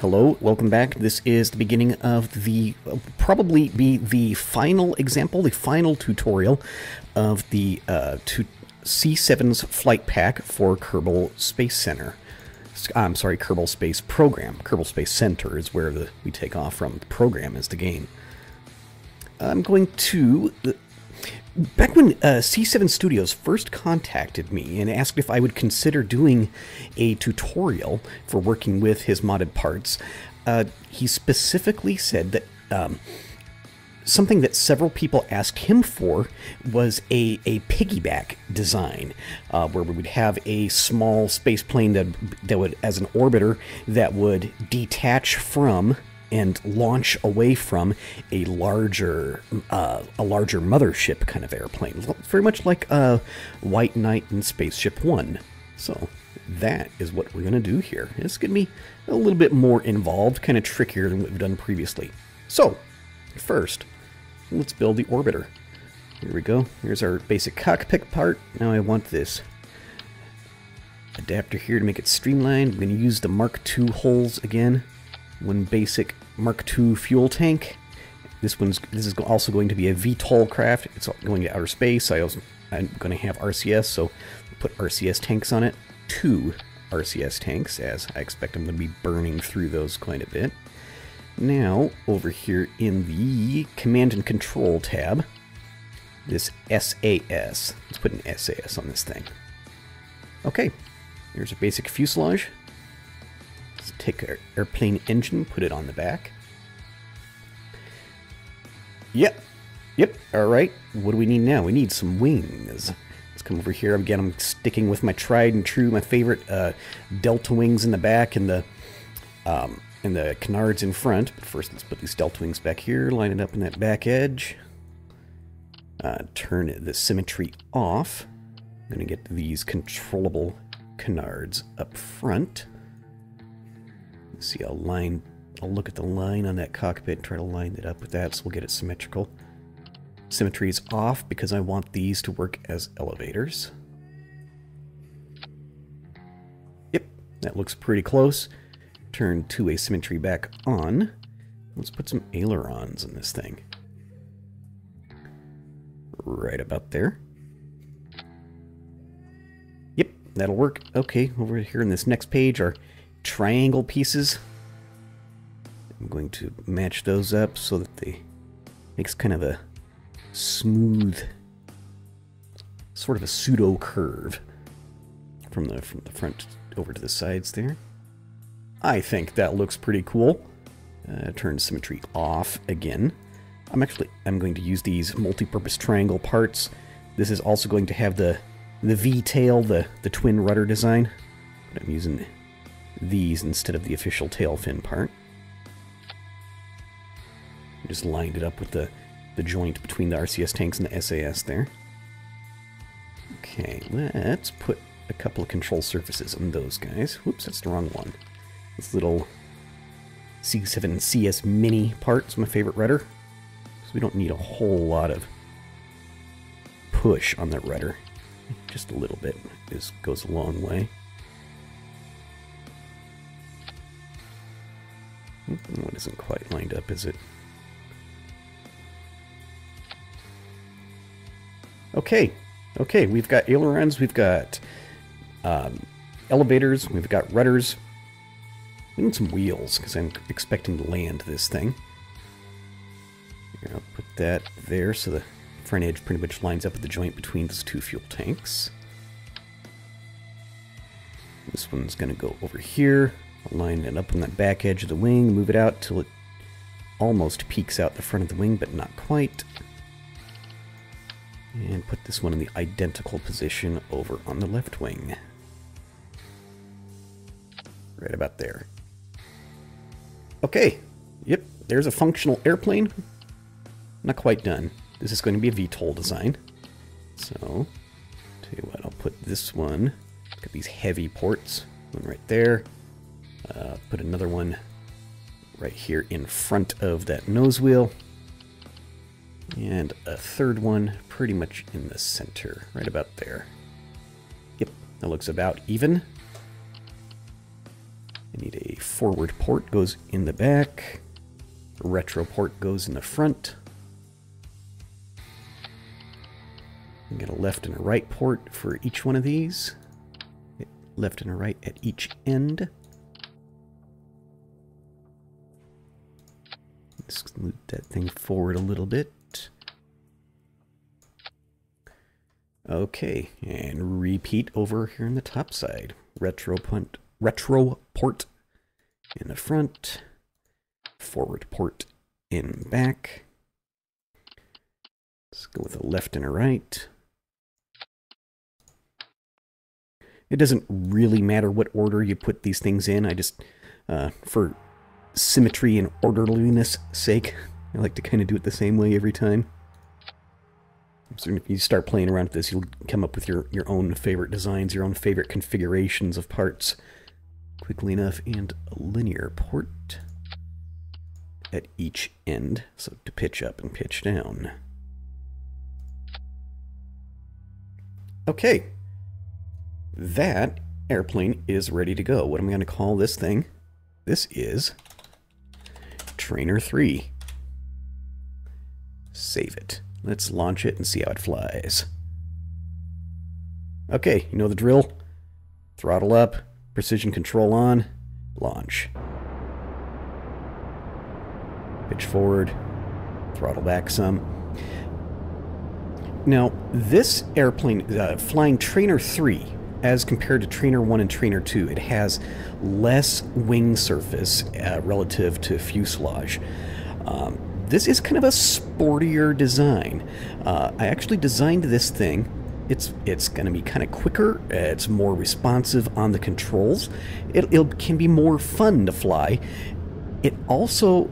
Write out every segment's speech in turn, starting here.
Hello, welcome back. This is the beginning of the, probably be the final example, the final tutorial of the C7's flight pack for Kerbal Space Center. I'm sorry, Kerbal Space Program. Kerbal Space Center is where we take off from. The program is the game. I'm going to... Back when C7 Studios first contacted me and asked if I would consider doing a tutorial for working with his modded parts, he specifically said that something that several people asked him for was a piggyback design, where we would have a small space plane that would, as an orbiter, that would detach from and launch away from a larger mothership kind of airplane, very much like White Knight and Spaceship One. So that is what we're going to do here. It's going to be a little bit more involved, kind of trickier than what we've done previously. So first, let's build the orbiter. Here we go. Here's our basic cockpit part. Now I want this adapter here to make it streamlined. I'm going to use the Mark II holes again. One basic Mark II fuel tank. This is also going to be a VTOL craft. It's going to outer space. I'm going to have RCS, so put RCS tanks on it. 2 RCS tanks, as I expect I'm going to be burning through those quite a bit. Now, over here in the Command and Control tab, this SAS. Let's put an SAS on this thing. Okay, here's a basic fuselage. Take our airplane engine, put it on the back. Yep, alright. What do we need now? We need some wings. Let's come over here. Again, I'm sticking with my tried and true, my favorite delta wings in the back and the canards in front. But first, let's put these delta wings back here, line it up in that back edge. Turn the symmetry off. I'm going to get these controllable canards up front. See, I'll look at the line on that cockpit and try to line it up with that, so we'll get it symmetrical. Symmetry is off because I want these to work as elevators. Yep, that looks pretty close. Turn two-way symmetry back on. Let's put some ailerons in this thing. Right about there. Yep, that'll work. Okay, over here in this next page are triangle pieces. I'm going to match those up so that they makes kind of a smooth, sort of a pseudo curve from the front over to the sides there. I think that looks pretty cool. Turn symmetry off again. I'm going to use these multi-purpose triangle parts. This is also going to have the V-tail, the twin rudder design. But I'm using these instead of the official tail fin part. Just lined it up with the joint between the RCS tanks and the SAS there. Okay, let's put a couple of control surfaces on those guys. Whoops, that's the wrong one. This little C7 CS Mini part is my favorite rudder. So we don't need a whole lot of push on the rudder. Just a little bit. This goes a long way. What isn't quite lined up, is it? Okay, we've got ailerons, we've got elevators, we've got rudders. We need some wheels, because I'm expecting to land this thing. Here, I'll put that there, so the front edge pretty much lines up with the joint between those two fuel tanks. This one's going to go over here. I'll line it up on that back edge of the wing, move it out till it almost peeks out the front of the wing, but not quite. And put this one in the identical position over on the left wing. Right about there. Okay, yep, there's a functional airplane. Not quite done. This is going to be a VTOL design. So, tell you what, I'll put this one, got these heavy ports, one right there. Put another one right here in front of that nose wheel. And a third one pretty much in the center, right about there. Yep, that looks about even. I need a forward port, goes in the back. A retro port goes in the front. You get a left and a right port for each one of these. Left and a right at each end. Let's move that thing forward a little bit. Okay, and repeat over here on the top side. Retro port in the front, forward port in back. Let's go with a left and a right. It doesn't really matter what order you put these things in. I just, for symmetry and orderliness sake, I like to kind of do it the same way every time. So if you start playing around with this, you'll come up with your own favorite designs, your own favorite configurations of parts quickly enough. And a linear port at each end, so to pitch up and pitch down. Okay, that airplane is ready to go. What am I going to call this thing? This is Trainer 3. Save it. Let's launch it and see how it flies. Okay, you know the drill. Throttle up, precision control on, launch. Pitch forward, throttle back some. Now, this airplane, flying Trainer 3, as compared to Trainer 1 and Trainer 2, it has less wing surface relative to fuselage. This is kind of a sportier design. I actually designed this thing. It's going to be kind of quicker. It's more responsive on the controls. It can be more fun to fly. It also,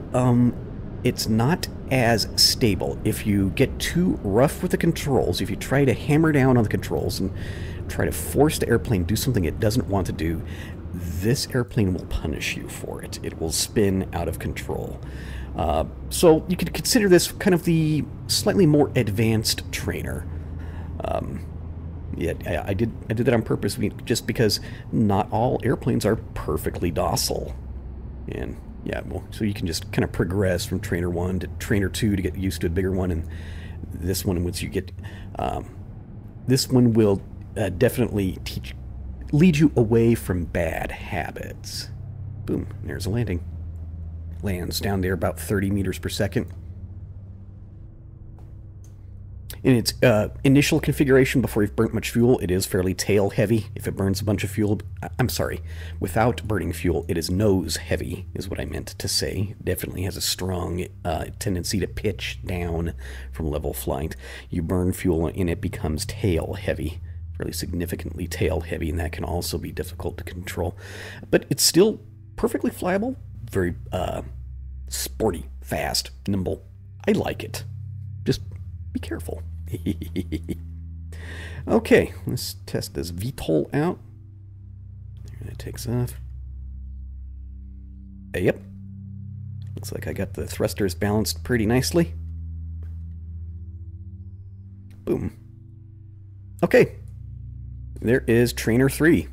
it's not as stable. If you get too rough with the controls, if you try to hammer down on the controls and try to force the airplane to do something it doesn't want to do, this airplane will punish you for it. It will spin out of control. So you could consider this kind of the slightly more advanced trainer. Yeah, I did that on purpose, just because not all airplanes are perfectly docile. And yeah, well, so you can just kind of progress from Trainer 1 to Trainer 2 to get used to a bigger one, and this one, once you get, this one will definitely lead you away from bad habits. Boom, there's a landing. Lands down there about 30 meters per second. In its initial configuration, before you've burnt much fuel, it is fairly tail heavy. If it burns a bunch of fuel, I'm sorry, without burning fuel, it is nose heavy, is what I meant to say. Definitely has a strong tendency to pitch down from level flight. You burn fuel and it becomes tail heavy, fairly significantly tail heavy, and that can also be difficult to control. But it's still perfectly flyable, very sporty, fast, nimble. I like it. Just be careful. Okay, let's test this VTOL out. There, that takes off. Yep. Looks like I got the thrusters balanced pretty nicely. Boom. Okay. There is Trainer 3.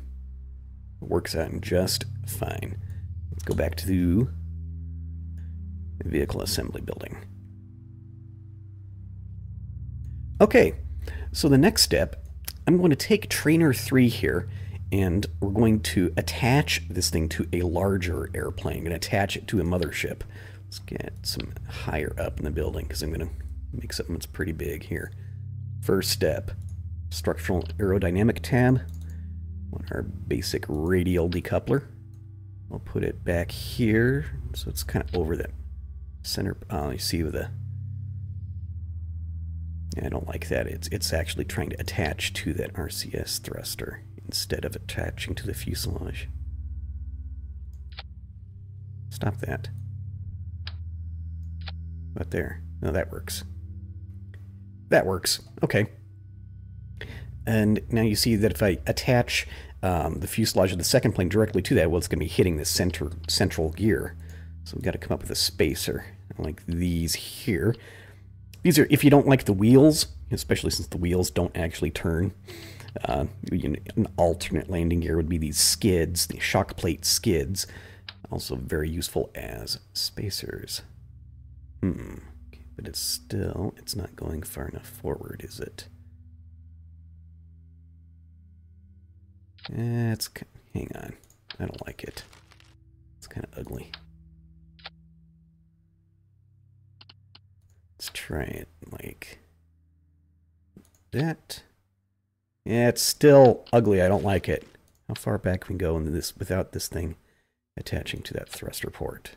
Works out just fine. Let's go back to the vehicle assembly building. Okay, so the next step, I'm going to take Trainer 3 here, and we're going to attach this thing to a larger airplane. I'm going to attach it to a mothership. Let's get some higher up in the building, because I'm going to make something that's pretty big here. First step, structural aerodynamic tab. On our basic radial decoupler. I'll put it back here, so it's kind of over the center. You see with the... I don't like that. It's actually trying to attach to that RCS thruster instead of attaching to the fuselage. Stop that. But there. No, that works. That works. Okay. And now you see that if I attach the fuselage of the second plane directly to that, well, it's going to be hitting the central gear. So we've got to come up with a spacer, like these here. These are, if you don't like the wheels, especially since the wheels don't actually turn, An alternate landing gear would be these skids, the shock plate skids, also very useful as spacers. But it's not going far enough forward, is it? Hang on. I don't like it. It's kind of ugly. Let's try it like that. Yeah, it's still ugly. I don't like it. How far back can we go into this without this thing attaching to that thruster port?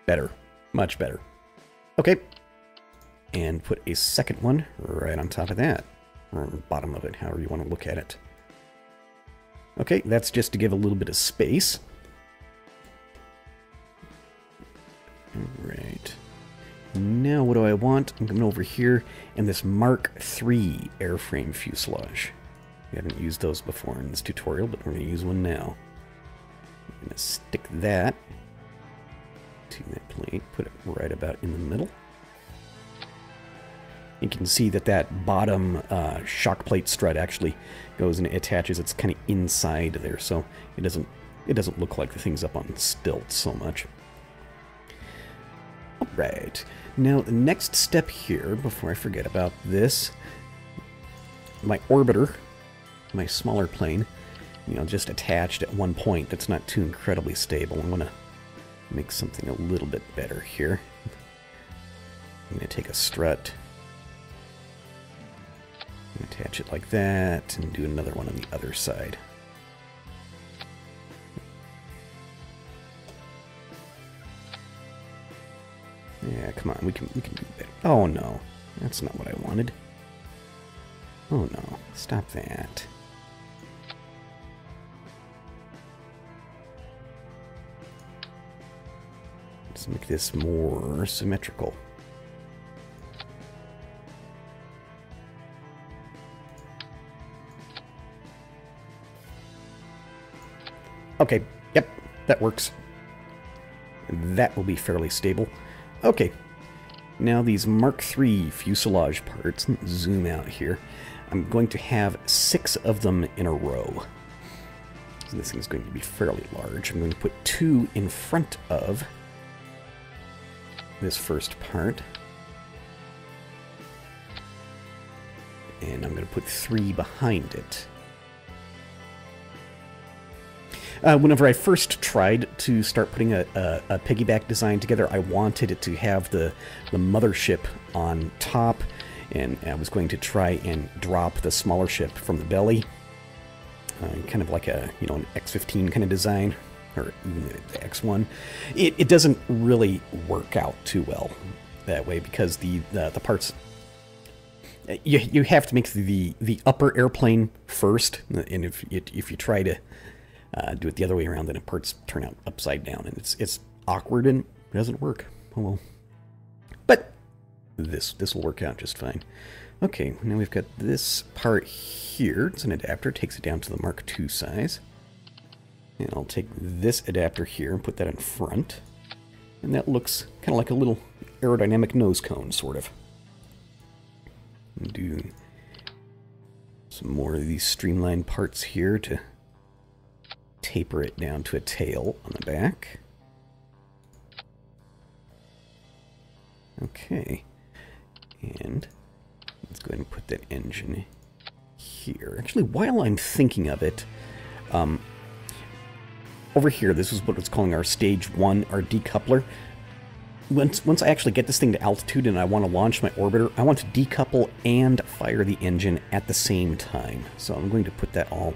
Better. Much better. Okay. And put a second one right on top of that. Or on the bottom of it, however you want to look at it. Okay, that's just to give a little bit of space. Alright. Now what do I want? I'm coming over here and this Mark III airframe fuselage. We haven't used those before in this tutorial, but we're going to use one now. I'm going to stick that to that plate, put it right about in the middle. You can see that that bottom shock plate strut actually goes and attaches. It's kind of inside there, so it doesn't look like the thing's up on stilts so much. All right. Now the next step here, before I forget about this, my orbiter, my smaller plane, just attached at one point. That's not too incredibly stable. I'm gonna make something a little bit better here. I'm gonna take a strut. Attach it like that, and do another one on the other side. Yeah, come on, we can do better. Oh no, that's not what I wanted. Oh no, stop that. Let's make this more symmetrical. Okay, yep, that works. That will be fairly stable. Okay, now these Mark III fuselage parts, let's zoom out here. I'm going to have 6 of them in a row. So this thing's going to be fairly large. I'm going to put 2 in front of this first part. And I'm going to put 3 behind it. Whenever I first tried to start putting a piggyback design together, I wanted it to have the mothership on top, and I was going to try and drop the smaller ship from the belly, kind of like an X-15 kind of design, or even the X-1. It doesn't really work out too well that way because the parts. You have to make the upper airplane first, and if you try to do it the other way around, then the parts turn out upside down, and it's awkward and it doesn't work. Oh well. But this will work out just fine. Okay, now we've got this part here. It's an adapter, takes it down to the Mark II size. And I'll take this adapter here and put that in front. And that looks kind of like a little aerodynamic nose cone, sort of. And do some more of these streamlined parts here to taper it down to a tail on the back. Okay. And let's go ahead and put that engine here. Actually, while I'm thinking of it, over here, this is what it's calling our stage 1, our decoupler. Once I actually get this thing to altitude and I want to launch my orbiter, I want to decouple and fire the engine at the same time. So I'm going to put that all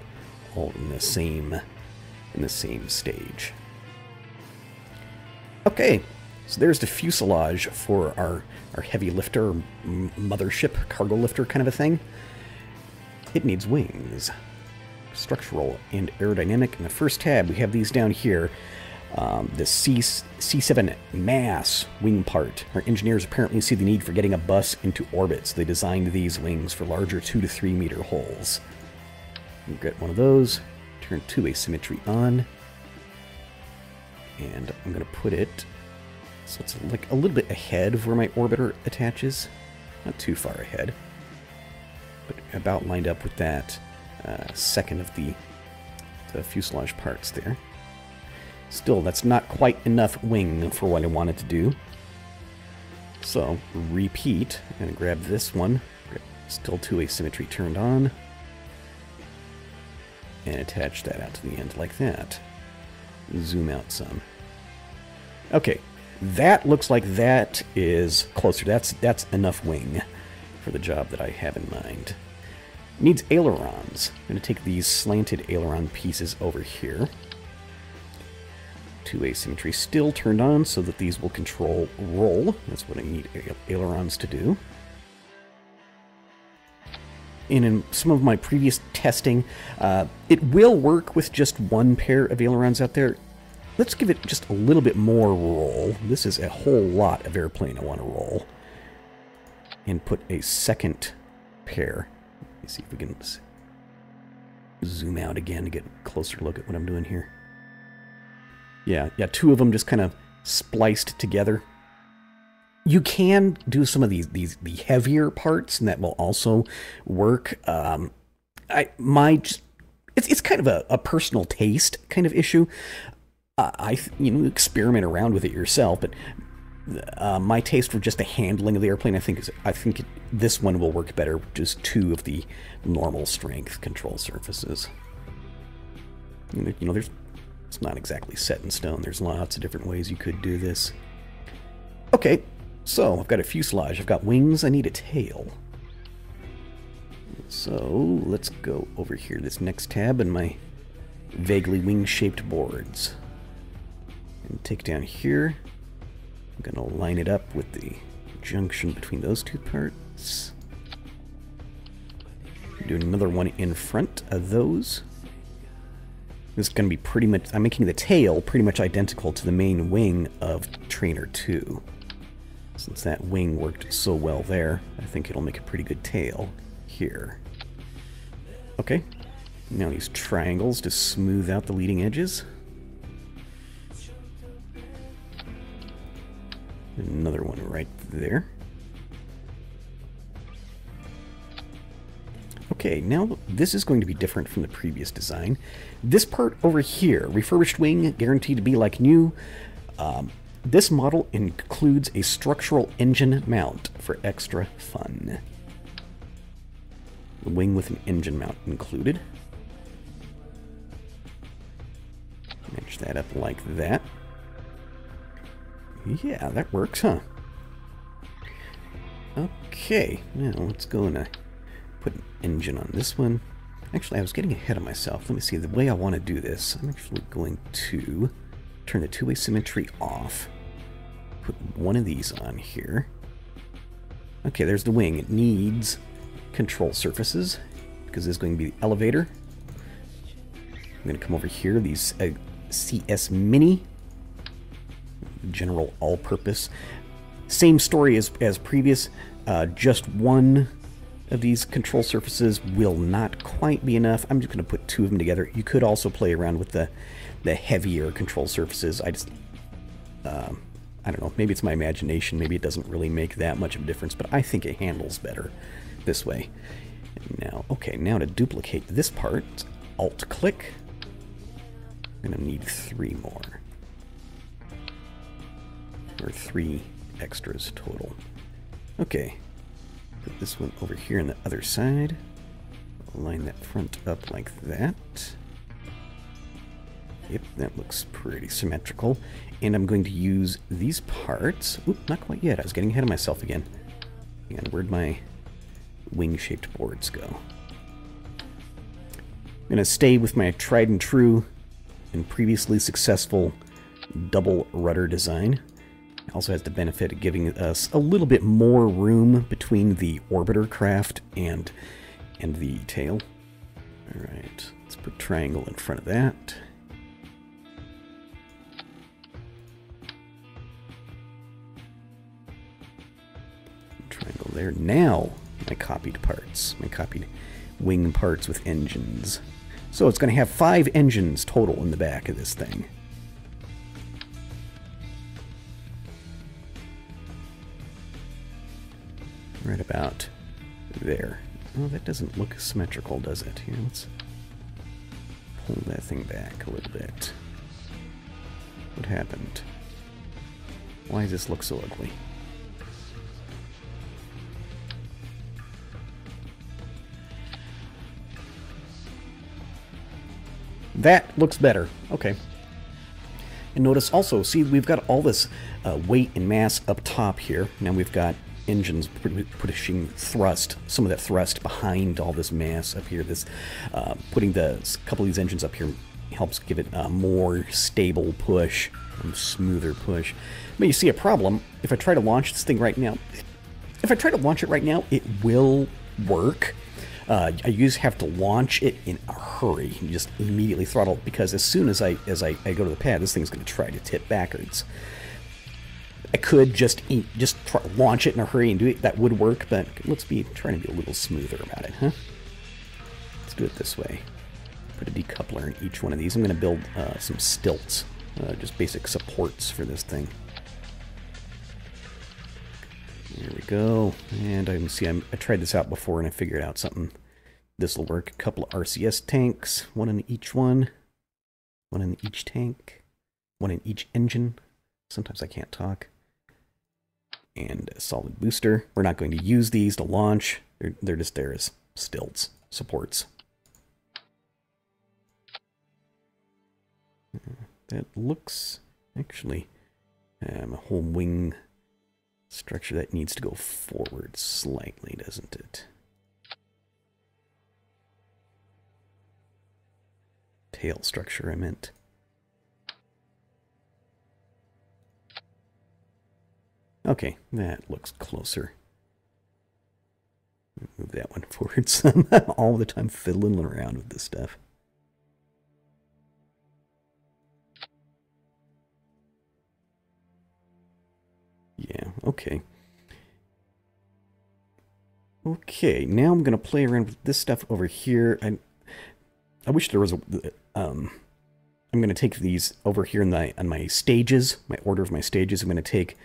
in the same stage. Okay, so there's the fuselage for our heavy lifter, mothership, cargo lifter kind of a thing. It needs wings. Structural and aerodynamic. In the first tab, we have these down here. The C7 mass wing part. Our engineers apparently see the need for getting a bus into orbit, so they designed these wings for larger 2 to 3 meter holes. We'll get one of those. Turn two-way symmetry on. And I'm going to put it So it's like a little bit ahead of where my orbiter attaches. Not too far ahead, but about lined up with that second of the fuselage parts there. Still, that's not quite enough wing for what I wanted to do. So, repeat. I'm going to grab this one. Still two-way symmetry turned on. And attach that out to the end like that. Zoom out some. Okay, that looks like that is closer. That's enough wing for the job that I have in mind. Needs ailerons. I'm going to take these slanted aileron pieces over here. Two-way symmetry still turned on so that these will control roll. That's what I need ailerons to do. And in some of my previous testing, it will work with just one pair of ailerons out there. Let's give it just a little bit more roll. This is a whole lot of airplane I want to roll. And put a second pair. Let me see if we can zoom out again to get a closer look at what I'm doing here. Yeah, two of them just kind of spliced together. You can do some of the heavier parts, and that will also work. It's kind of a personal taste kind of issue. Experiment around with it yourself, but my taste for just the handling of the airplane, I think this one will work better with just two of the normal strength control surfaces. It's not exactly set in stone. There's lots of different ways you could do this. Okay, so I've got a fuselage. I've got wings. I need a tail. So let's go over here, this next tab, in my vaguely wing-shaped boards. And take down here. I'm going to line it up with the junction between those two parts. Do another one in front of those. This is going to be pretty much... I'm making the tail pretty much identical to the main wing of Trainer 2. Since that wing worked so well there, I think it'll make a pretty good tail here. Okay. Now these triangles to smooth out the leading edges. Another one right there. Okay, now this is going to be different from the previous design. This part over here, refurbished wing, guaranteed to be like new. This model includes a structural engine mount for extra fun. The wing with an engine mount included. Match that up like that. Yeah, that works, huh? Okay, now let's go and put an engine on this one. Actually, I was getting ahead of myself. Let me see, the way I want to do this, I'm actually going to turn the two-way symmetry off. Put one of these on here. Okay, there's the wing. It needs control surfaces, because this is going to be the elevator. I'm going to come over here, these CS Mini. General all-purpose. Same story as previous. Just one of these control surfaces will not quite be enough. I'm just going to put two of them together. You could also play around with the heavier control surfaces. I don't know. Maybe it's my imagination. Maybe it doesn't really make that much of a difference, but I think it handles better this way. Now, okay, now to duplicate this part, Alt-click. I'm going to need 3 more. Or 3 extras total. Okay. Put this one over here on the other side. Line that front up like that. Yep, that looks pretty symmetrical. And I'm going to use these parts. Oop, not quite yet. I was getting ahead of myself again. And where'd my wing-shaped boards go? I'm going to stay with my tried and true and previously successful double rudder design. It also has the benefit of giving us a little bit more room between the orbiter craft and the tail. Alright, let's put triangle in front of that. Triangle there. Now, my copied parts. My copied wing parts with engines. So it's going to have 5 engines total in the back of this thing. right about there. Oh, that doesn't look symmetrical, does it? Here, let's pull that thing back a little bit. What happened? Why does this look so ugly? That looks better. Okay. And notice also, see, we've got all this weight and mass up top here. Now we've got engines pushing thrust, some of that thrust behind all this mass up here. This putting a couple of these engines up here helps give it a more stable push, a smoother push. But you see a problem. If I try to launch this thing right now, it will work. I have to launch it in a hurry. You just immediately throttle, because as soon as I go to the pad, this thing's going to try to tip backwards. I could just launch it in a hurry and do it. That would work, but let's trying to be a little smoother about it, huh? Let's do it this way. Put a decoupler in each one of these. I'm going to build some stilts, just basic supports for this thing. There we go. And I can see I tried this out before and I figured out something. This will work. A couple of RCS tanks, one in each one in each tank, one in each engine. Sometimes I can't talk. And a solid booster. We're not going to use these to launch. They're just there as stilts, supports. That looks actually a whole wing structure that needs to go forward slightly, doesn't it? Tail structure, I meant. Okay, that looks closer. Move that one forward some. All the time fiddling around with this stuff. Yeah, okay. Okay, now I'm going to play around with this stuff over here. I wish there was a... I'm going to take these over here on my stages, my order of my stages. I'm going to take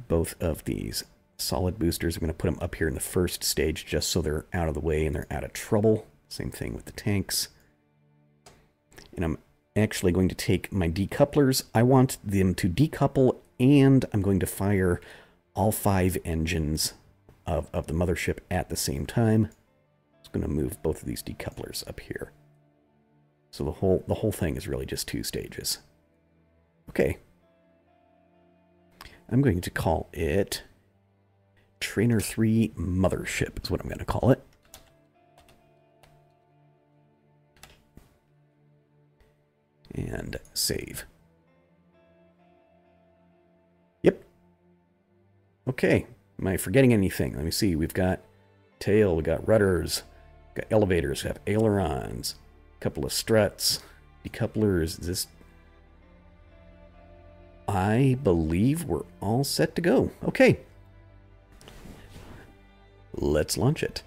both of these solid boosters. I'm going to put them up here in the first stage just so they're out of the way and they're out of trouble. Same thing with the tanks. And I'm actually going to take my decouplers. I want them to decouple, and I'm going to fire all 5 engines of the mothership at the same time. I'm just going to move both of these decouplers up here. So the whole thing is really just 2 stages. Okay. I'm going to call it Trainer 3 Mothership is what I'm going to call it. And save. Yep. Okay. Am I forgetting anything? Let me see. We've got tail, we've got rudders, we've got elevators, we have ailerons, a couple of struts, decouplers. This, I believe we're all set to go. Okay. Let's launch it.